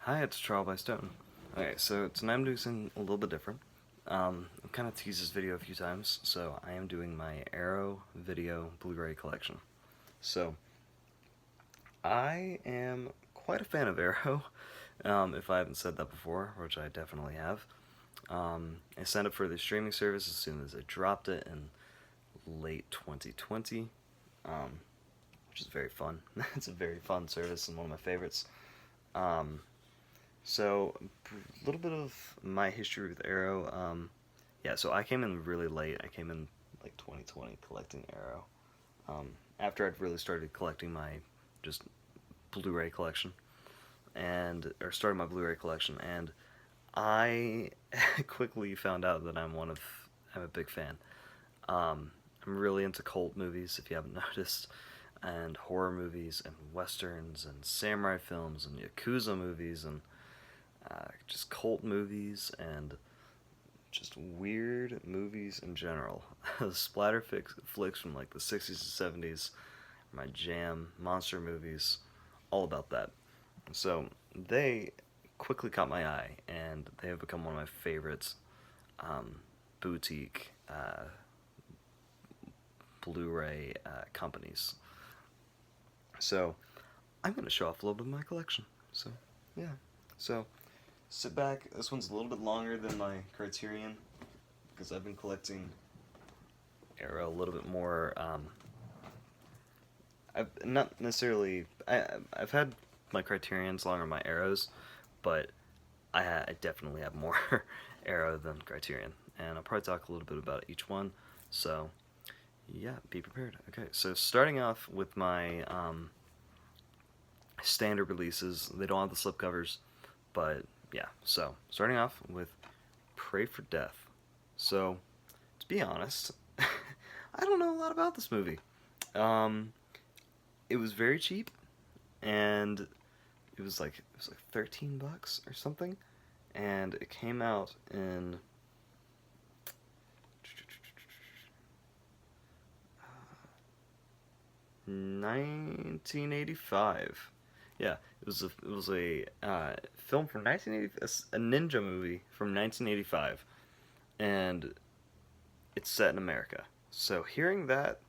Hi, it's Trial by Stone. Okay, so tonight I'm doing something a little bit different. I've kind of teased this video a few times, so I am doing my Arrow video Blu-ray collection. So, I am quite a fan of Arrow, if I haven't said that before, which I definitely have. I signed up for the streaming service as soon as I dropped it in late 2020, which is very fun. It's a very fun service and one of my favorites. Um, So, a little bit of my history with Arrow. Yeah, so I came in really late. I came in like 2020 collecting Arrow. After I'd really started collecting my just Blu-ray collection, or started my Blu-ray collection, and I quickly found out that I'm a big fan. I'm really into cult movies, if you haven't noticed, and horror movies, and westerns, and samurai films, and yakuza movies, and just cult movies and just weird movies in general. Splatter flicks from like the 60s and 70s, my jam, monster movies, all about that. So they quickly caught my eye, and they have become one of my favorites um, boutique Blu-ray companies. So I'm going to show off a little bit of my collection. So yeah, so sit back. This one's a little bit longer than my Criterion because I've been collecting Arrow a little bit more. I've not necessarily. I've had my Criterions longer than my Arrows, but I definitely have more Arrow than Criterion, and I'll probably talk a little bit about each one. So yeah, be prepared. Okay, so starting off with my standard releases, they don't have the slipcovers, but yeah. So starting off with Pray for Death. So to be honest, I don't know a lot about this movie. Um, it was very cheap, and it was like $13 or something, and it came out in 1985. Yeah, it was a film from 1980, a ninja movie from 1985, and it's set in America. So hearing that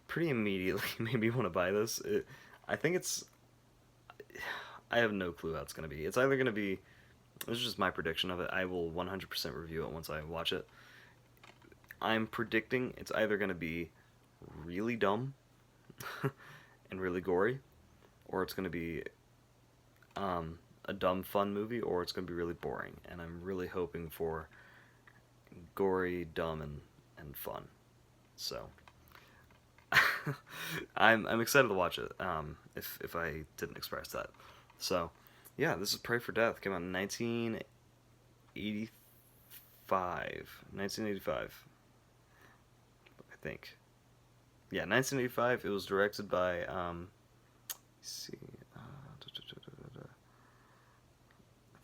pretty immediately made me want to buy this. I think it's. I have no clue how it's going to be. It's either going to be. This is just my prediction of it. I will 100% review it once I watch it. I'm predicting it's either going to be really dumb and really gory, or it's going to be a dumb, fun movie, or it's going to be really boring. And I'm really hoping for gory, dumb, and fun. So I'm excited to watch it. If I didn't express that, so yeah, this is Pray for Death. Came out in 1985. 1985, I think. Yeah, 1985. It was directed by let's see, I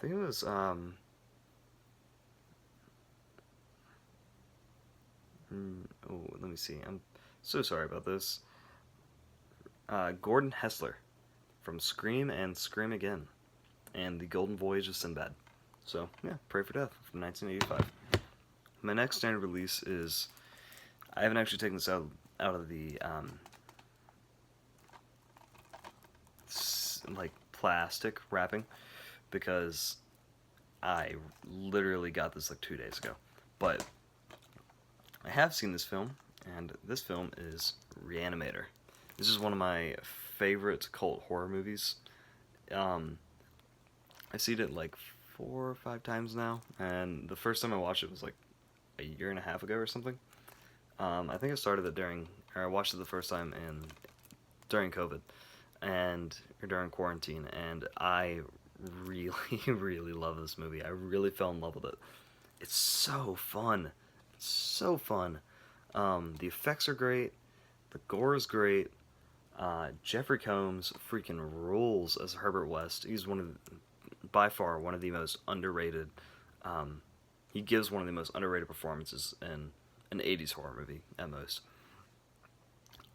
think it was oh, let me see. I'm so sorry about this. Gordon Hessler from Scream and Scream Again, and The Golden Voyage of Sinbad. So yeah, Pray for Death from 1985. My next standard release is, I haven't actually taken this out of the like plastic wrapping because I literally got this like 2 days ago. But I have seen this film, and this film is Reanimator. This is one of my favorite cult horror movies. Um, I've seen it like 4 or 5 times now, and the first time I watched it was like a year and a half ago or something. I think I started it or I watched it the first time during COVID, or during quarantine, and I really, really love this movie. I really fell in love with it. It's so fun. It's so fun. The effects are great. The gore is great. Jeffrey Combs freaking rules as Herbert West. He's by far, one of the most underrated. Um, he gives one of the most underrated performances in an '80s horror movie at most.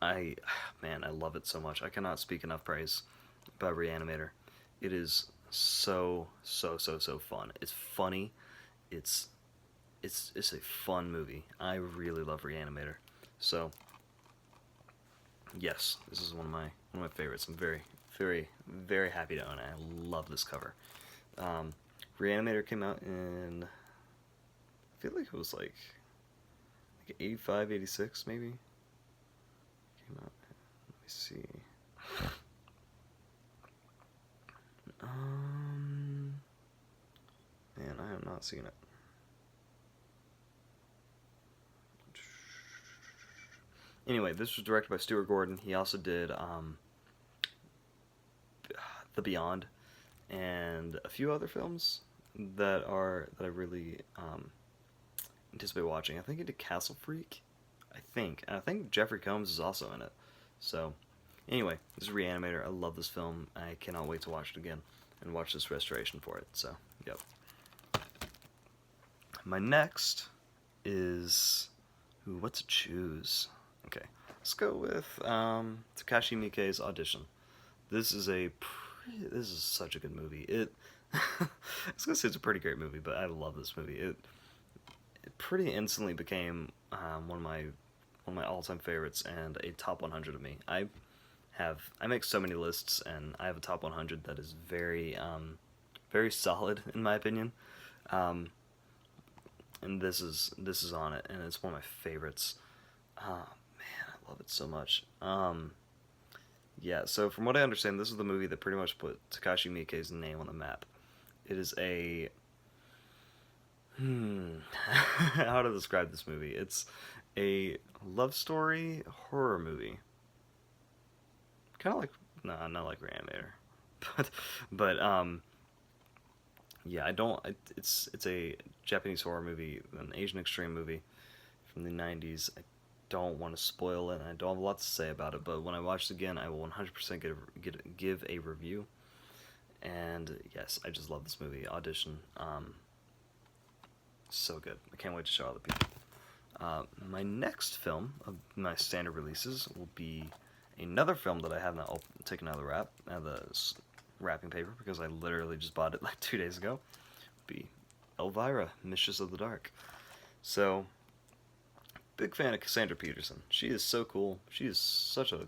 Man, I love it so much. I cannot speak enough praise about Reanimator. It is so fun. It's funny. It's it's a fun movie. I really love Reanimator. So yes, this is one of my favorites. I'm very happy to own it. I love this cover. Um, Reanimator came out in, I feel like it was like 85, 86 maybe. Came out. Let me see. Man, I have not seen it. Anyway, this was directed by Stuart Gordon. He also did The Beyond and a few other films that I really anticipate watching. I think he did Castle Freak. And I think Jeffrey Combs is also in it. So, anyway, this is Reanimator. I love this film. I cannot wait to watch it again and watch this restoration for it. So, yep. My next is, ooh, what to choose? Okay, let's go with Takashi Miike's Audition. This is this is such a good movie. I was gonna say it's a pretty great movie, but I love this movie. It pretty instantly became one of my all time favorites and a top 100 of me. I make so many lists, and I have a top 100 that is very solid in my opinion. Um, and this is on it, and it's one of my favorites. Man, I love it so much. Yeah, so from what I understand, this is the movie that pretty much put Takashi Miike's name on the map. It is a how to describe this movie? It's a love story horror movie. Kind of like, no, not like Reanimator, but but yeah, I don't. It's a Japanese horror movie, an Asian extreme movie from the '90s. I don't want to spoil it, and I don't have a lot to say about it. But when I watch it again, I will 100% give a review. And yes, I just love this movie. Audition, so good. I can't wait to show other people. My next film of my standard releases will be another film that I have not taken out of the wrapping paper because I literally just bought it like 2 days ago. Be Elvira, Mistress of the Dark. So, big fan of Cassandra Peterson. She is so cool. She is such a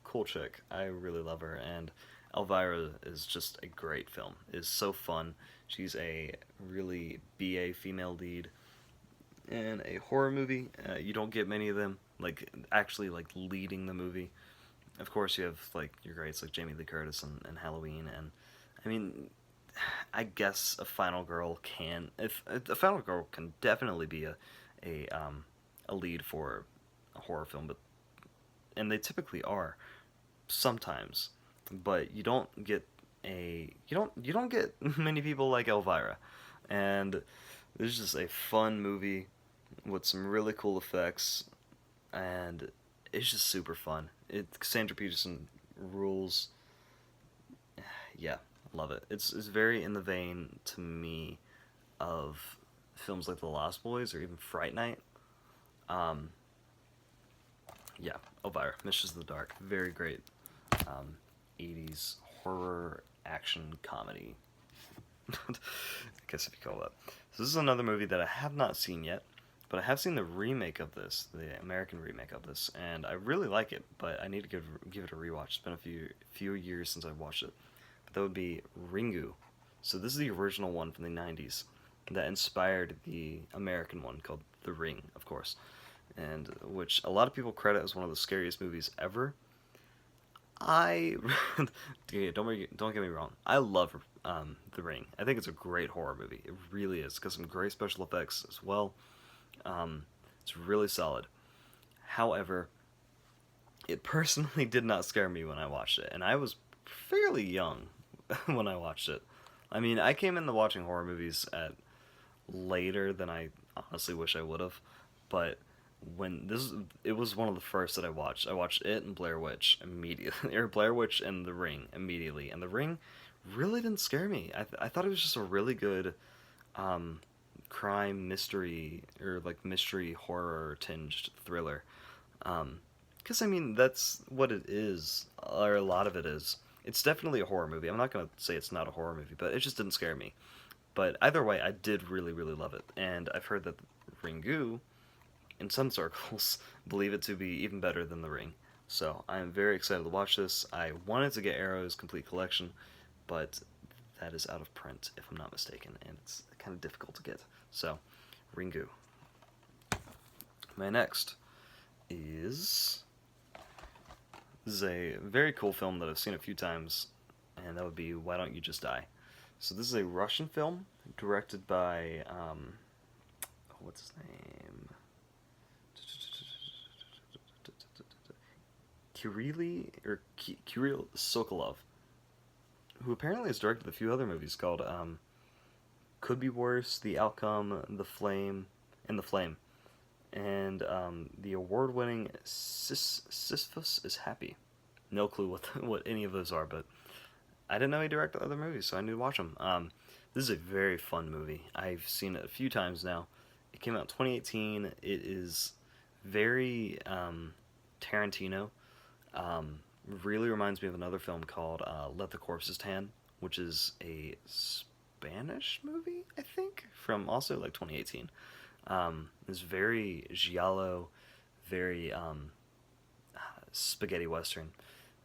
cool chick. I really love her, and Elvira is just a great film. It's so fun. She's a really BA female lead in a horror movie. You don't get many of them, like actually like leading the movie. Of course, you have like your greats like Jamie Lee Curtis and Halloween, and I mean, I guess if a final girl can definitely be a lead for a horror film, but and they typically are sometimes, but you don't get many people like Elvira, and this is just a fun movie with some really cool effects, and it's just super fun. Cassandra Peterson rules. Yeah, love it. It's very in the vein to me of films like The Lost Boys or even Fright Night. Um, yeah, Elvira, Mistress of the Dark, very great 80s horror action comedy. I guess if you call that. So this is another movie that I have not seen yet, but I have seen the remake of this, the American remake of this, and I really like it. But I need to give it a rewatch. It's been a few years since I watched it. But that would be Ringu. So this is the original one from the '90s that inspired the American one called The Ring, of course, and which a lot of people credit as one of the scariest movies ever. I yeah, don't get me wrong. I love The Ring. I think it's a great horror movie. It really is. It's got some great special effects as well. It's really solid. However, it personally did not scare me when I watched it, and I was fairly young when I watched it. I mean, I came into watching horror movies at later than I honestly wish I would have, but it was one of the first that I watched. I watched it and Blair Witch immediately, or Blair Witch and The Ring immediately, and The Ring really didn't scare me. I thought it was just a really good crime mystery or like mystery horror tinged thriller. Because I mean that's what it is, or a lot of it is. It's definitely a horror movie. I'm not gonna say it's not a horror movie, but it just didn't scare me. But either way, I did really, really love it, and I've heard that Ringu, in some circles, believe it to be even better than The Ring. So I am very excited to watch this. I wanted to get Arrow's complete collection, but that is out of print, if I'm not mistaken, and it's kind of difficult to get. So, Ringu. My next is this is a very cool film that I've seen a few times, and that would be Why Don't You Just Die? So this is a Russian film directed by what's his name? Kirill Sokolov, who apparently has directed a few other movies called Could Be Worse, The Outcome, The Flame, and The Flame. And the award-winning Sisyphus is Happy. No clue what any of those are, but I didn't know he directed other movies, so I need to watch them. This is a very fun movie. I've seen it a few times now. It came out in 2018. It is very Tarantino. Really reminds me of another film called Let the Corpses Tan, which is a Spanish movie, I think, from also like 2018. It's very giallo, very spaghetti western,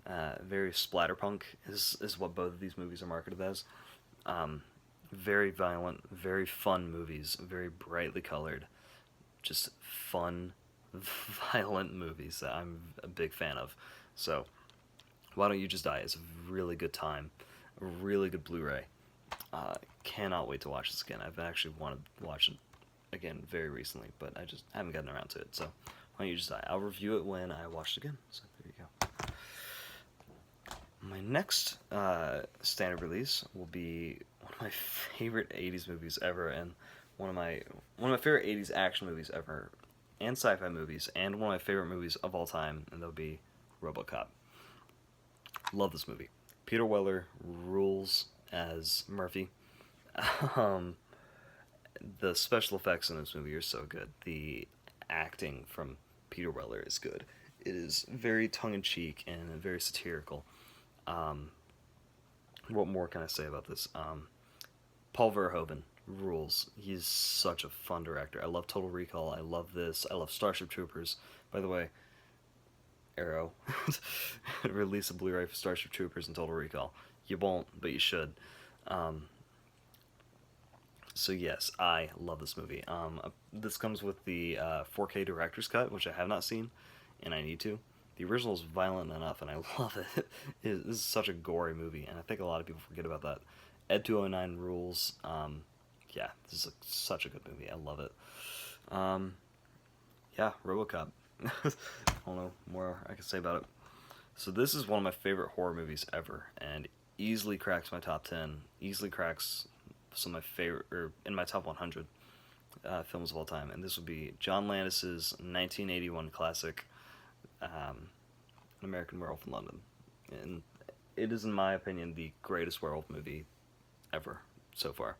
very splatterpunk is what both of these movies are marketed as. Very violent, very fun movies, very brightly colored, just fun, violent movies that I'm a big fan of. So, Why Don't You Just Die is a really good time, a really good Blu-ray. Cannot wait to watch this again. I've actually wanted to watch it again very recently, but I just haven't gotten around to it. So, Why Don't You Just Die? I'll review it when I watch it again. So there you go. My next standard release will be one of my favorite '80s movies ever, and one of my favorite '80s action movies ever, and sci-fi movies, and one of my favorite movies of all time, and that'll be RoboCop. Love this movie. Peter Weller rules as Murphy. Um, the special effects in this movie are so good. The acting from Peter Weller is good. It is very tongue-in-cheek and very satirical. Um, what more can I say about this? Paul Verhoeven rules. He's such a fun director. I love Total Recall. I love this. I love Starship Troopers. By the way, Arrow release a Blu-ray for Starship Troopers and Total Recall. You won't, but you should. Um, so yes, I love this movie. This comes with the 4K director's cut, which I have not seen, and I need to. The original is violent enough, and I love it. This is such a gory movie, and I think a lot of people forget about that. Ed 209 rules. Yeah, this is such a good movie. I love it. Yeah, RoboCop. I don't know more I can say about it. So this is one of my favorite horror movies ever, and easily cracks my top 10. Easily cracks some of my favorite, or in my top 100 films of all time. And this would be John Landis's 1981 classic, An American Werewolf in London. And it is, in my opinion, the greatest werewolf movie ever so far.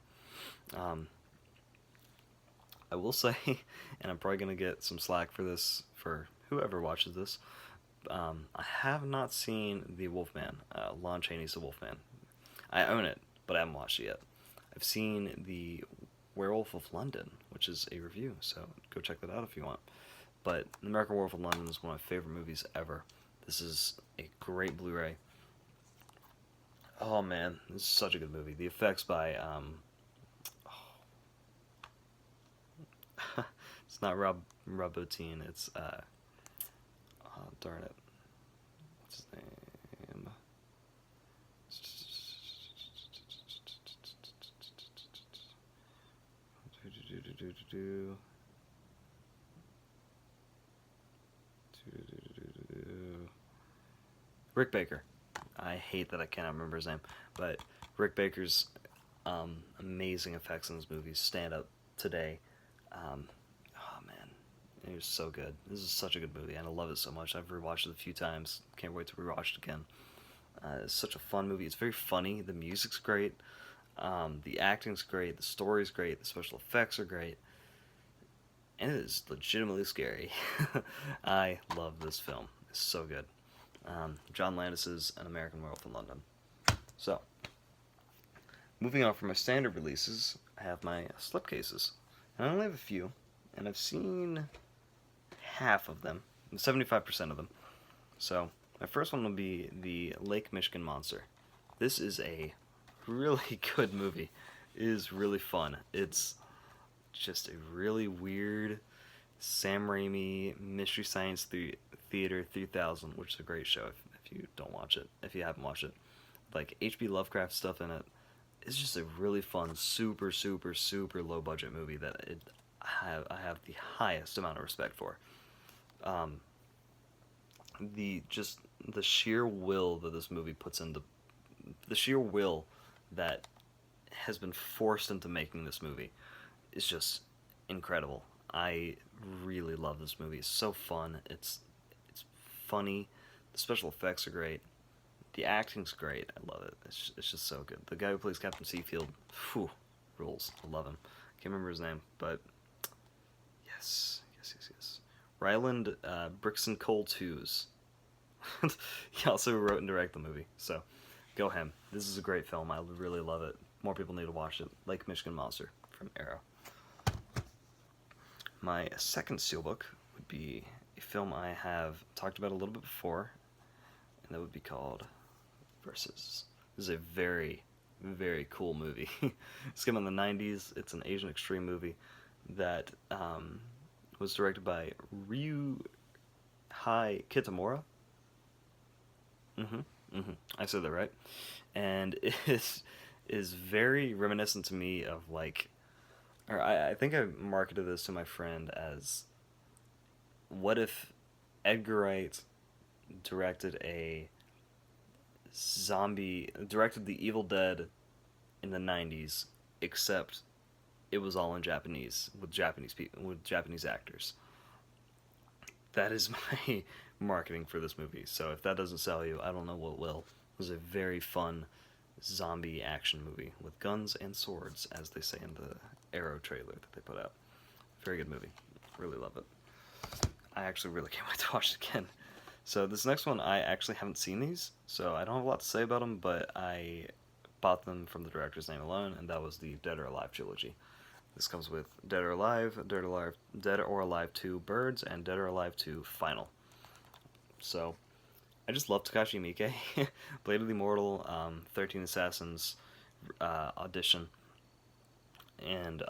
I will say, and I'm probably going to get some slack for this, for whoever watches this, I have not seen The Wolfman, Lon Chaney's The Wolfman. I own it, but I haven't watched it yet. I've seen The Werewolf of London, which is a review, so go check that out if you want. But The American Werewolf of London is one of my favorite movies ever. This is a great Blu-ray. Oh man, this is such a good movie. The effects by, it's not Rob Bottin, it's, darn it. What's his name? Rick Baker. I hate that I cannot remember his name, but Rick Baker's amazing effects in his movies stand up today. Oh man, it was so good. This is such a good movie, and I love it so much. I've rewatched it a few times. Can't wait to rewatch it again. It's such a fun movie. It's very funny. The music's great. The acting's great. The story's great. The special effects are great. And it is legitimately scary. I love this film. It's so good. John Landis's An American Werewolf in London. So, moving on from my standard releases, I have my slipcases. And I only have a few, and I've seen half of them, 75% of them. So, my first one will be the Lake Michigan Monster. This is a really good movie. It is really fun. It's just a really weird Sam Raimi Mystery Science Theater 3000, which is a great show if you don't watch it, if you haven't watched it. Like H.P. Lovecraft stuff in it. It's just a really fun, super, super, super low budget movie that I have the highest amount of respect for. The sheer will that this movie puts into, the sheer will that has been forced into making this movie is just incredible. I really love this movie. It's so fun. It's funny. The special effects are great. The acting's great. I love it. It's just so good. The guy who plays Captain Seafield, whew, rules. I love him. Can't remember his name, but yes. Ryland Brixton Cole Twos. He also wrote and directed the movie, so go him. This is a great film. I really love it. More people need to watch it. Lake Michigan Monster from Arrow. My second steelbook would be a film I have talked about a little bit before, and that would be called Versus. This is a very, very cool movie. It's came in the 90s. It's an Asian extreme movie that was directed by Ryuhei Kitamura. I said that right. And it is very reminiscent to me of like, or I think I marketed this to my friend as, what if Edgar Wright directed the Evil Dead in the 90s, except it was all in Japanese, with Japanese actors. That is my marketing for this movie. So if that doesn't sell you, I don't know what will. It was a very fun zombie action movie with guns and swords, as they say in the Arrow trailer that they put out. Very good movie. Really love it. I actually really can't wait to watch it again. So this next one, I actually haven't seen these, so I don't have a lot to say about them, but I bought them from the director's name alone, and that was the Dead or Alive trilogy. This comes with Dead or Alive, Dead or Alive 2 Birds, and Dead or Alive 2 Final. So, I just love Takashi Miike. Blade of the Immortal, 13 Assassins, Audition, and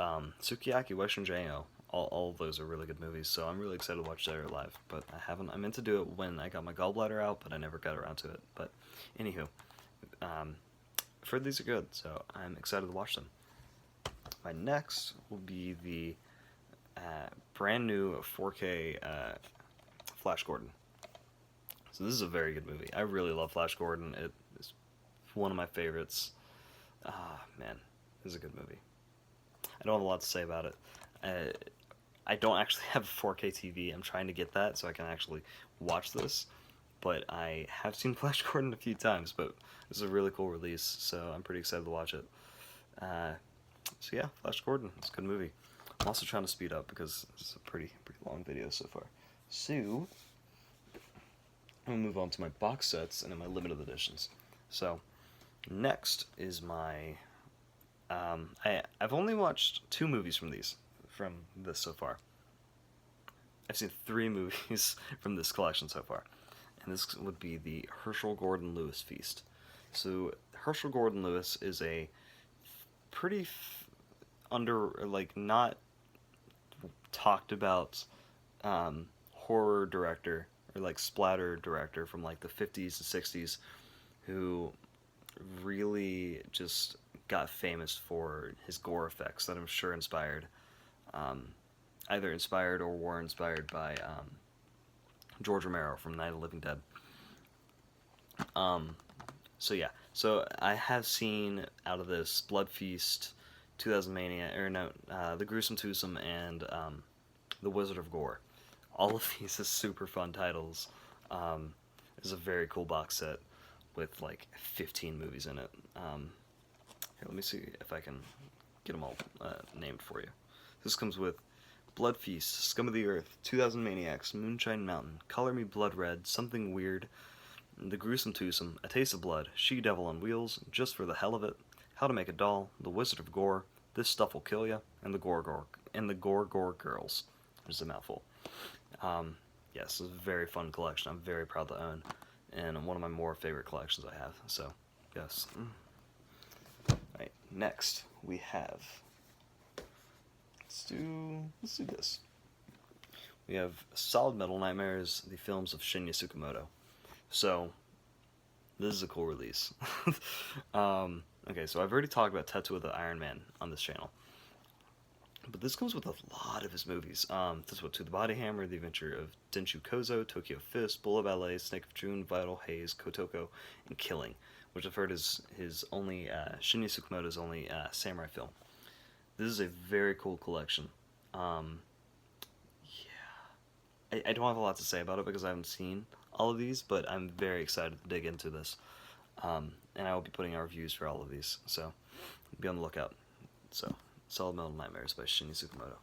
Sukiyaki Western Jo. All of those are really good movies, so I'm really excited to watch Dead or Alive. But I meant to do it when I got my gallbladder out, but I never got around to it. But, anywho, I've heard these are good, so I'm excited to watch them. My next will be the brand new 4K Flash Gordon. So this is a very good movie. I really love Flash Gordon. It is one of my favorites. Man, this is a good movie. I don't have a lot to say about it. I don't actually have a 4K TV. I'm trying to get that so I can actually watch this. But I have seen Flash Gordon a few times, but this is a really cool release, so I'm pretty excited to watch it. So yeah, Flash Gordon. It's a good movie. I'm also trying to speed up because this is a pretty long video so far. So, I'm going to move on to my box sets and then my limited editions. So, next is my... I've only watched 2 movies from this so far. I've seen 3 movies from this collection so far. And this would be the Herschel Gordon Lewis Feast. So, Herschel Gordon Lewis is a pretty not talked about horror director or like splatter director from like the 50s and 60s who really just got famous for his gore effects that I'm sure either inspired or were inspired by George Romero from Night of the Living Dead. So I have seen out of this Blood Feast, 2000 Maniac, The Gruesome Twosome, and The Wizard of Gore. All of these are super fun titles. It's a very cool box set with like 15 movies in it. Here, let me see if I can get them all named for you. This comes with Blood Feast, Scum of the Earth, 2000 Maniacs, Moonshine Mountain, Color Me Blood Red, Something Weird, The Gruesome Twosome, A Taste of Blood, She Devil on Wheels, Just for the Hell of It, How to Make a Doll, The Wizard of Gore, This Stuff Will Kill Ya, and the Gore Girls, which is a mouthful. Yes, it's a very fun collection. I'm very proud to own, and one of my more favorite collections I have. So, yes. Alright, next we have. Let's do this. We have Solid Metal Nightmares, the films of Shinya Tsukamoto. So, this is a cool release. Okay, so I've already talked about Tetsuo the Iron Man on this channel. But this comes with a lot of his movies. Tetsuo to the Body Hammer, The Adventure of Denshu Kozo, Tokyo Fist, Bullet Ballet, Snake of June, Vital Haze, Kotoko, and Killing, which I've heard is his only, Shinya Tsukamoto's only samurai film. This is a very cool collection. I don't have a lot to say about it because I haven't seen all of these, but I'm very excited to dig into this. And I will be putting out reviews for all of these, so be on the lookout. So, Solid Metal Nightmares by Shinya Tsukamoto.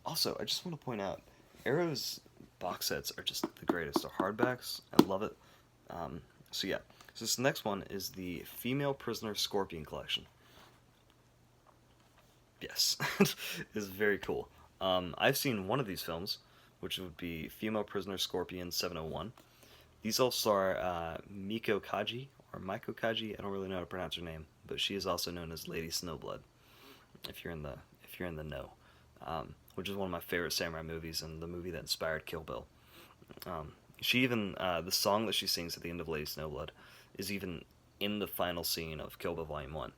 Also, I just want to point out, Arrow's box sets are just the greatest. They're hardbacks. I love it. So yeah, so this next one is the Female Prisoner Scorpion collection. Yes, it's very cool. I've seen one of these films, which would be Female Prisoner Scorpion 701. These all star Miko Kaji, or Maiko Kaji. I don't really know how to pronounce her name, but she is also known as Lady Snowblood. If you're in the know, which is one of my favorite samurai movies and the movie that inspired Kill Bill. She even the song that she sings at the end of Lady Snowblood is even in the final scene of Kill Bill Volume 1.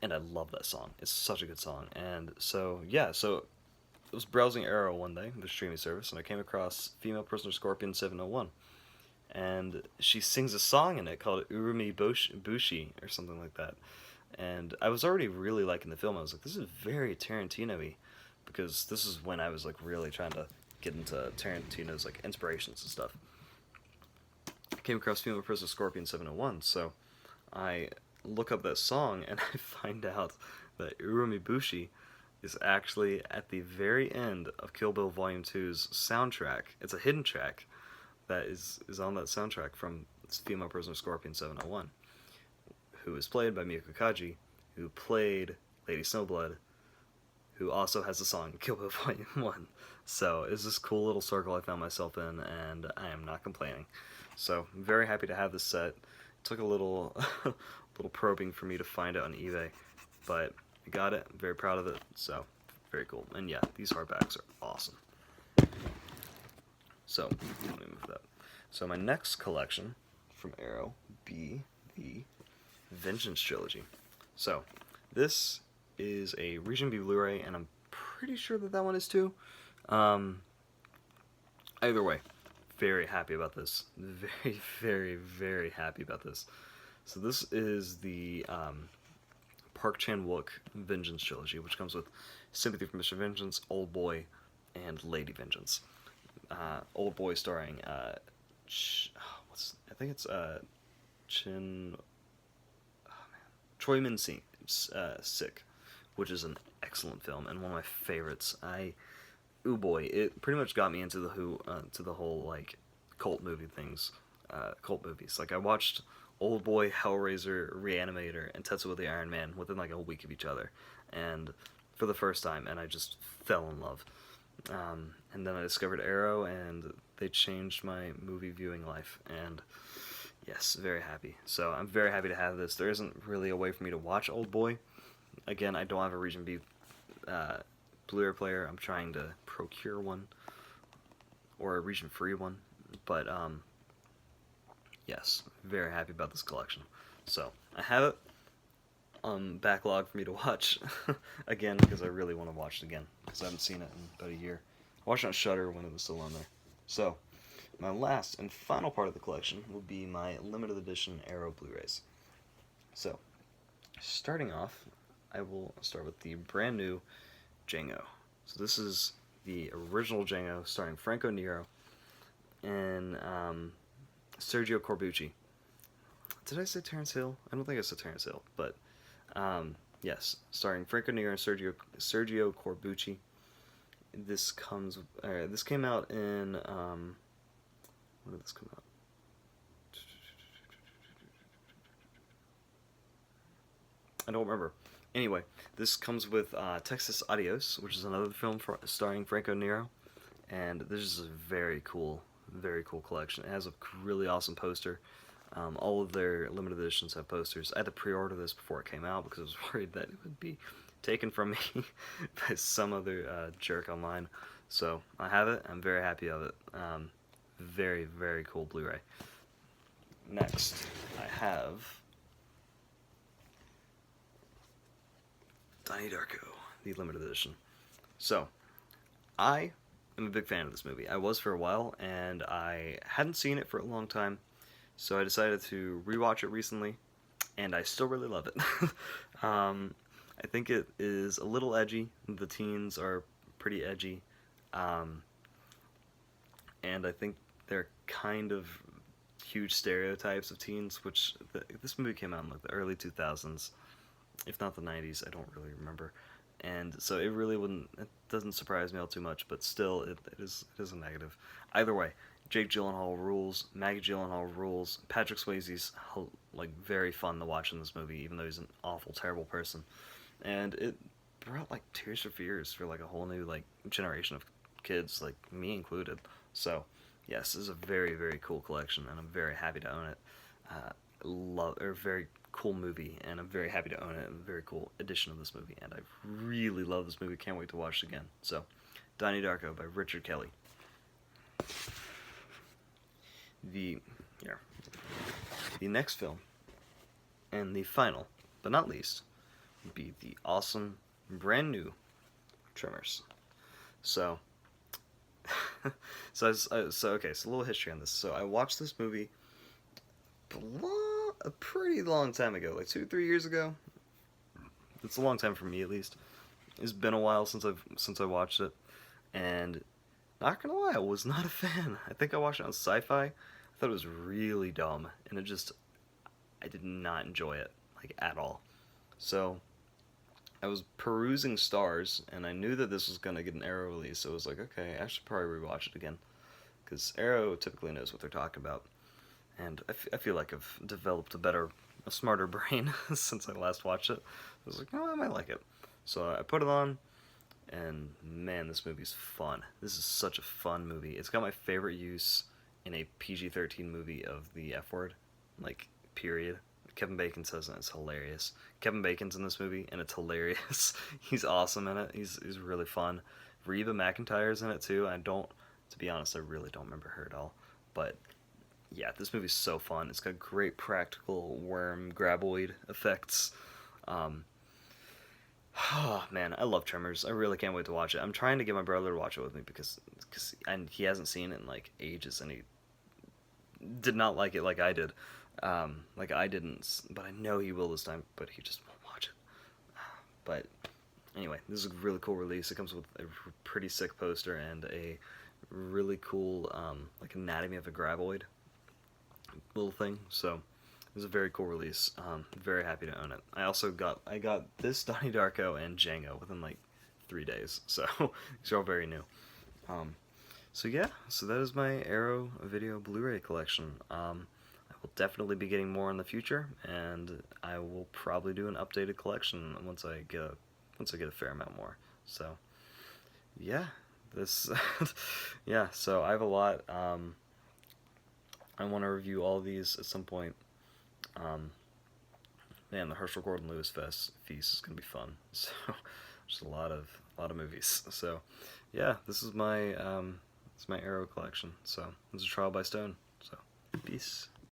And I love that song. It's such a good song. And so, yeah, so I was browsing Arrow one day, the streaming service, and I came across Female Prisoner Scorpion 701. And she sings a song in it called Urumi Bushi, or something like that. And I was already really liking the film. I was like, this is very Tarantino-y, because this is when I was like really trying to get into Tarantino's like inspirations and stuff. I came across Female Prisoner Scorpion 701, so I look up that song and I find out that Urumi Bushi is actually at the very end of Kill Bill Volume 2's soundtrack. It's a hidden track that is on that soundtrack from Female Prisoner Scorpion 701, who is played by Miko Kaji, who played Lady Snowblood, who also has a song Kill Bill Volume 1. So it's this cool little circle I found myself in, and I am not complaining. So I'm very happy to have this set. It took a little little probing for me to find it on eBay, but I got it. I'm very proud of it, so very cool. And yeah, these hardbacks are awesome. So let me move that. So my next collection from Arrow would be the Vengeance Trilogy. So this is a Region B Blu-ray, and I'm pretty sure that one is too. Either way, very happy about this. Very, very, very happy about this. So this is the Park Chan-wook Vengeance Trilogy, which comes with Sympathy for Mr. Vengeance, Old Boy, and Lady Vengeance. Old Boy starring I think it's Choi Min-sik, which is an excellent film and one of my favorites. Oh boy, it pretty much got me into the whole like cult movies. Like I watched Old Boy, Hellraiser, Reanimator, and Tetsuo the Iron Man within like a week of each other, and for the first time, and I just fell in love. And then I discovered Arrow, and they changed my movie viewing life, and yes, very happy. So I'm very happy to have this. There isn't really a way for me to watch Old Boy. Again, I don't have a Region B Blu-ray player. I'm trying to procure one, or a region-free one, but yes, very happy about this collection. So I have it on backlog for me to watch again, because I really want to watch it again, because I haven't seen it in about a year. I watched it on Shudder when it was still on there. So my last and final part of the collection will be my limited edition Arrow Blu-rays. So starting off, I will start with the brand new Django. So this is the original Django starring Franco Nero and Sergio Corbucci. Did I say Terence Hill? I don't think I said Terence Hill, but yes, starring Franco Nero and Sergio Corbucci. This came out in when did this come out? I don't remember. Anyway, this comes with Texas Adios, which is another film starring Franco Nero, and this is a very cool collection. It has a really awesome poster. All of their limited editions have posters. I had to pre-order this before it came out because I was worried that it would be taken from me by some other jerk online. So I have it. I'm very happy of it. Very, very cool Blu-ray. Next, I have Donnie Darko, the limited edition. So, I am a big fan of this movie. I was for a while, and I hadn't seen it for a long time, so I decided to rewatch it recently, and I still really love it. I think it is a little edgy. The teens are pretty edgy, and I think they're kind of huge stereotypes of teens, which this movie came out in like the early 2000s, if not the 90s. I don't really remember, and so it doesn't surprise me all too much, but still it is a negative. Either way, Jake Gyllenhaal rules, Maggie Gyllenhaal rules, Patrick Swayze's like very fun to watch in this movie, even though he's an awful, terrible person, and it brought like Tears for Fears for like a whole new like generation of kids, like me included. So yes, this is a very, very cool collection, and I'm very happy to own it. Very cool movie, and I'm very happy to own it. A very cool edition of this movie, and I really love this movie. Can't wait to watch it again. So, Donnie Darko by Richard Kelly. The next film, and the final, but not least, would be the awesome, brand new Tremors. So, so a little history on this. So I watched this movie a pretty long time ago, like 2-3 years ago. It's a long time for me, at least. It's been a while since I watched it, and not gonna lie, I was not a fan. I think I watched it on Sci-Fi. I thought it was really dumb, and I did not enjoy it like at all. So I was perusing Stars, and I knew that this was gonna get an Arrow release. So I was like, okay, I should probably rewatch it again, because Arrow typically knows what they're talking about. And I feel like I've developed a smarter brain since I last watched it. I was like, oh, I might like it. So I put it on, and man, this movie's fun. This is such a fun movie. It's got my favorite use in a PG-13 movie of the F word, like, period. Kevin Bacon says it, it's hilarious. Kevin Bacon's in this movie, and it's hilarious. He's awesome in it. He's really fun. Reba McEntire's in it, too. To be honest, I really don't remember her at all. But yeah, this movie's so fun. It's got great practical worm graboid effects. Oh, man, I love Tremors. I really can't wait to watch it. I'm trying to get my brother to watch it with me because he hasn't seen it in like ages, and he did not like it like I did. Like I didn't, but I know he will this time. But he just won't watch it. But anyway, this is a really cool release. It comes with a pretty sick poster and a really cool like anatomy of a graboid little thing. So it was a very cool release. Very happy to own it. I got this Donnie Darko and Django within like 3 days. So these are all very new. So yeah, so that is my Arrow video Blu-ray collection. I will definitely be getting more in the future, and I will probably do an updated collection once I get a fair amount more. So yeah, yeah. So I have a lot. I want to review all these at some point. Man, the Herschel Gordon Lewis feast is gonna be fun. So there's a lot of movies. So yeah, this is my Arrow collection. So this is Trial by Stone. So peace.